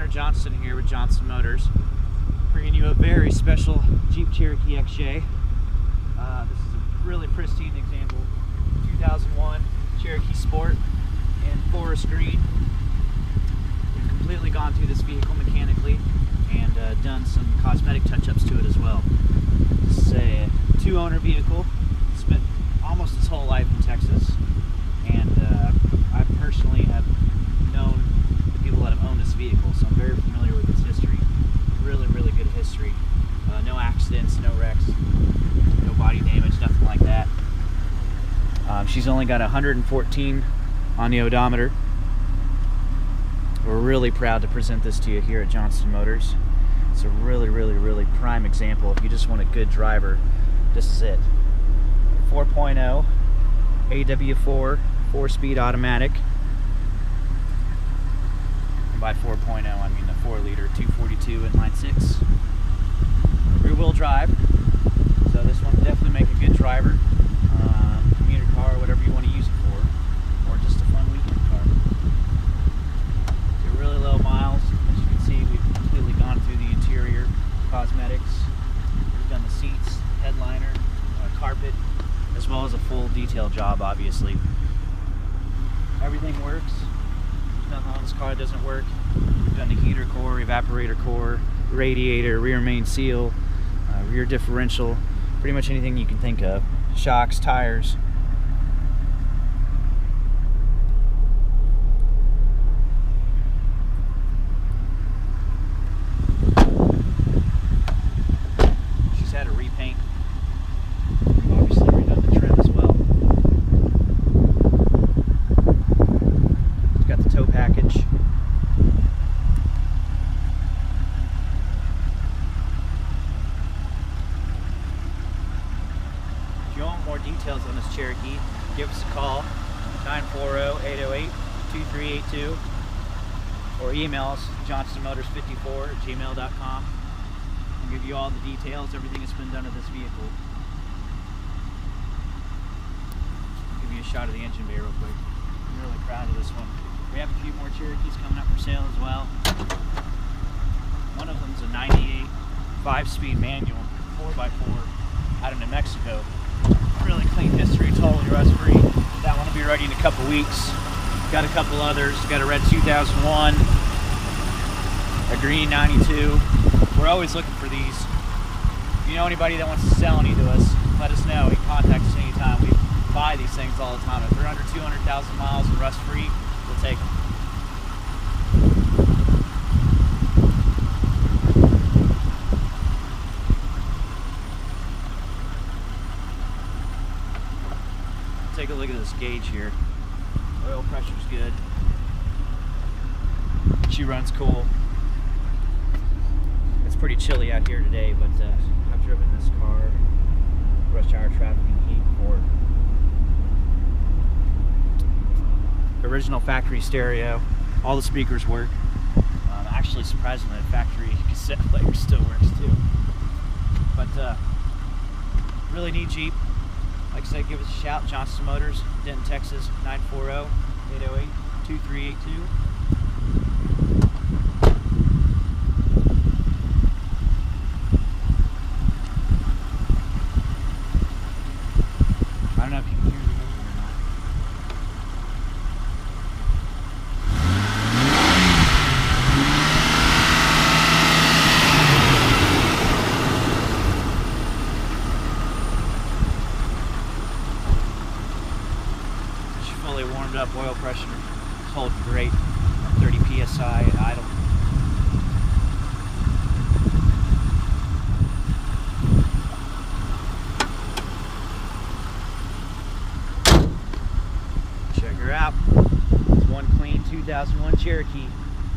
Johnston here with Johnston Motors, bringing you a very special Jeep Cherokee XJ. This is a really pristine example, 2001 Cherokee Sport in Forest Green. We've completely gone through this vehicle mechanically and done some cosmetic touch-ups to it as well. This is a two-owner vehicle, spent almost its whole life in Texas, and I personally have known the people that have owned this vehicle, so I'm very familiar with its history. Really, really good history. No accidents, no wrecks, no body damage, nothing like that. She's only got 114 on the odometer. We're really proud to present this to you here at Johnston Motors. It's a really, really, really prime example. If you just want a good driver, this is it. 4.0 AW4 4-speed automatic. And by 4.0, I mean the 4-liter 242 inline 6. Rear-wheel drive. So this one will definitely make a good driver. Commuter car, whatever you want to use it for. Or just a fun weekend car. They're really low miles. As you can see, we've completely gone through the interior cosmetics. We've done the seats, headliner, carpet, as well as a full detail job, obviously. Everything works. There's nothing on this car that doesn't work. We've done the heater core, evaporator core, radiator, rear main seal, rear differential, pretty much anything you can think of. Shocks, tires. She's had a repaint. We've obviously redone the trim as well. It's got the tow package. If you want more details on this Cherokee, give us a call, 940-808-2382, or email us, johnstonmotors54@gmail.com. We'll give you all the details, everything that's been done to this vehicle. I'll give you a shot of the engine bay real quick. I'm really proud of this one. We have a few more Cherokees coming up for sale as well. One of them's a 98 5-speed manual 4x4 out of New Mexico. Really clean history, totally rust-free. That one will be ready in a couple weeks. Got a couple others. Got a red 2001, a green 92. We're always looking for these. If you know anybody that wants to sell any to us, let us know. You can contact us anytime. We buy these things all the time. If they're under 200,000 miles and rust-free, we'll take them. Take a look at this gauge here. Oil pressure's good. She runs cool. It's pretty chilly out here today, but I've driven this car rush hour traffic and heat before. Original factory stereo. All the speakers work. Actually, surprisingly, the factory cassette player still works too. But really neat Jeep. Like I said, give us a shout, Johnston Motors, Denton, Texas, 940-808-2382. I don't know if you can hear the engine or not. Fully warmed up, oil pressure is holding great, 30 psi at idle. Check her out. It's one clean 2001 Cherokee,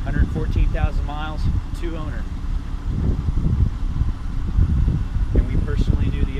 114,000 miles, two owner. And we personally do the